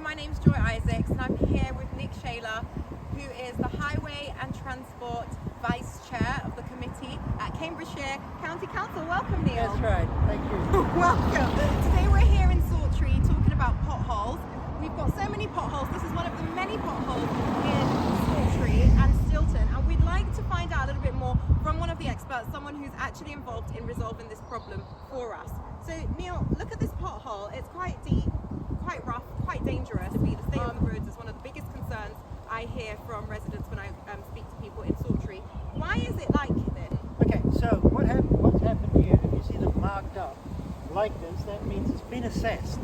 my name's Joy Isaacs and I'm here with Nick Shaler, who is the Highway and Transport Vice Chair of the committee at Cambridgeshire County Council. Welcome, Neil. That's right, thank you. Welcome. Today we're here in Sawtry talking about potholes. We've got so many potholes. This is one of the many potholes in Sawtry and Stilton, and we'd like to find out a little bit more from one of the experts, someone who's actually involved in resolving this problem for us. So Neil, look at this pothole. It's quite deep, quite rough, quite dangerous. The state of the roads is one of the biggest concerns I hear from residents when I speak to people in Sawtry. Why is it like this? Okay, so what's happened here, if you see them marked up like this, that means it's been assessed.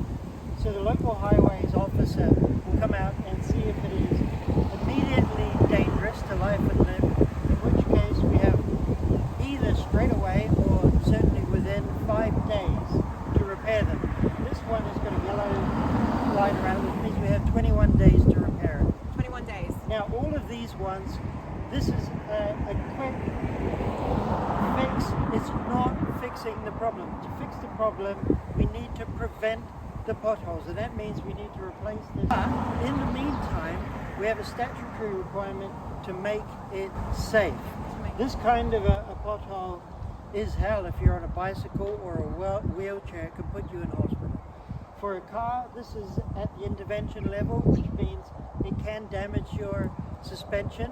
So the local highways officer will come out and see if it is immediately dangerous to life and limb, in which case we have either straight away or certainly within 5 days to repair them. This one has got a yellow line around it, which means we have 21 days to repair it. 21 days. Now all of these ones, this is a quick fix. It's not fixing the problem. To fix the problem, we need to prevent the potholes, and that means we need to replace this. In the meantime, we have a statutory requirement to make it safe. This kind of a pothole is hell. If you're on a bicycle or a wheelchair, it can put you in hospital. For a car, this is at the intervention level, which means it can damage your suspension.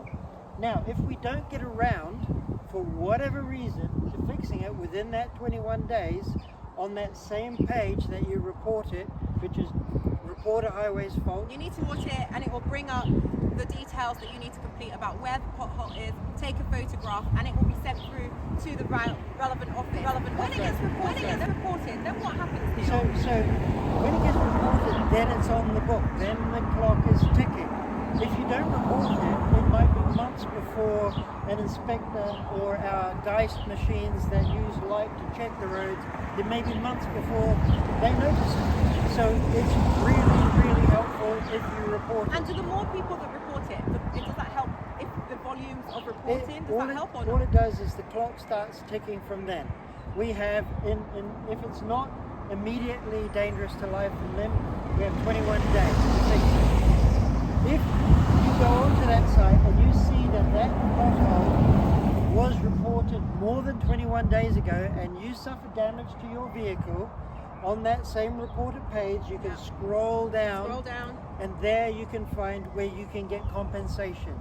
Now, if we don't get around, for whatever reason, to fixing it within that 21 days, on that same page that you report it, which is report a highway's fault. You need to watch it and it will bring up the details that you need to complete about where the pothole is, take a photograph, and it will be sent through to the relevant office. When it gets reported, then what happens? So when it gets reported, then it's on the book, then the clock is ticking. If you don't report it might be months before an inspector or our Geist machines that use light to check the roads, it may be months before they notice it. So it's really, really helpful if you report it. And do the more people that report it, does that help if the volumes of reporting, does that help or not? All it does is the clock starts ticking from then. We have, if it's not immediately dangerous to life and limb, we have 21 days to fix it. If you go onto that site and you see that pothole was reported more than 21 days ago and you suffer damage to your vehicle, on that same reported page you can scroll down and there you can find where you can get compensation.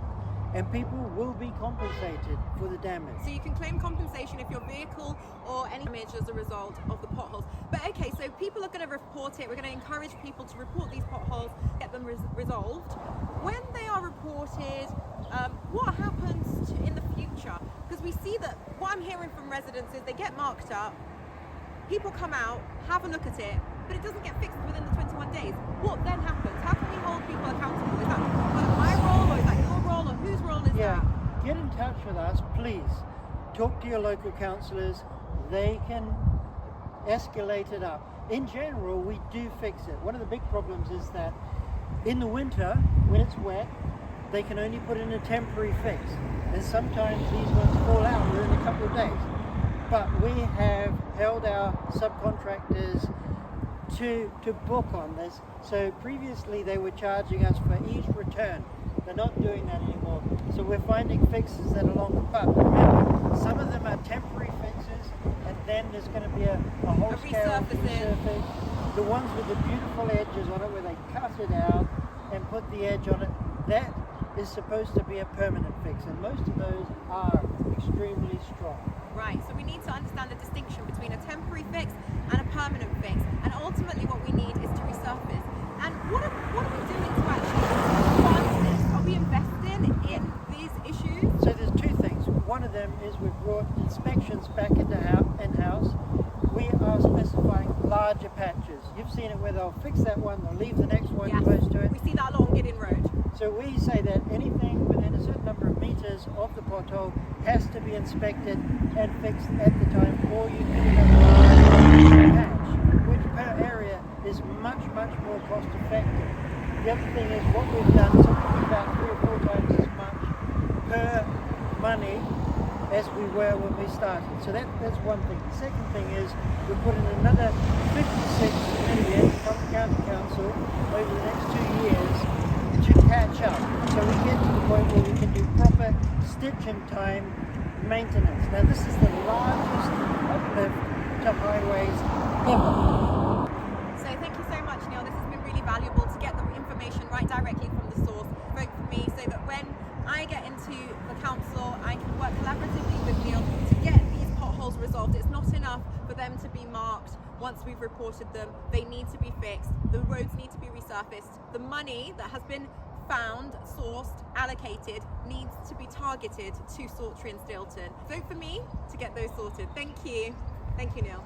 And people will be compensated for the damage. So you can claim compensation if your vehicle or any damage as a result of the potholes. But okay, so people are going to report it. We're going to encourage people to report these potholes, get them resolved. When they are reported, what happens in the future? Because we see that what I'm hearing from residents is they get marked up, people come out, have a look at it, but it doesn't get fixed within the 21 days. What then happens? How can we hold people accountable? Is that my role, or is that your role, or whose role is that? Get in touch with us, please. Talk to your local councillors. They can escalate it up. In general, we do fix it. One of the big problems is that in the winter, when it's wet, they can only put in a temporary fix. And sometimes these ones fall out within a couple of days. But we have held our subcontractors to book on this. So previously they were charging us for each return. They're not doing that anymore. So we're finding fixes that are longer. But remember, some of them are temporary fixes, and then there's going to be a whole scale resurface. The ones with the beautiful edges on it, where they cut it out and put the edge on it, that is supposed to be a permanent fix, and most of those are extremely strong. Right, so we need to understand the distinction between a temporary fix and a permanent fix, and ultimately what we need is to resurface. And what are we doing to actually fund this? Are we investing in these issues? So there's two things. One of them is we've brought inspections back in-house. We are specifying larger patches. You've seen it where they'll fix that one, they'll leave the next one close to it. We see that along Gideon Road. So we say that anything within a certain number of meters of the pothole has to be inspected and fixed at the time, or you can have a large patch, which per area is much, much more cost effective. The other thing is what we've done is about 3 or 4 times as much per money as we were when we started. So that's one thing. The second thing is we're putting another 56 million from the County Council over the next 2 years catch up. So we get to the point where we can do proper stitch and time maintenance. Now this is the largest uplift to highways ever. So thank you so much, Neil. This has been really valuable to get the information right directly from the source. Vote for me so that when I get into the council, I can work collaboratively with Neil to get these potholes resolved. It's not enough for them to be marked once we've reported them. They need to be fixed. The roads need to be resurfaced. The money that has been found, sourced, allocated needs to be targeted to Sawtry and Stilton. Vote for me to get those sorted. Thank you. Thank you, Neil.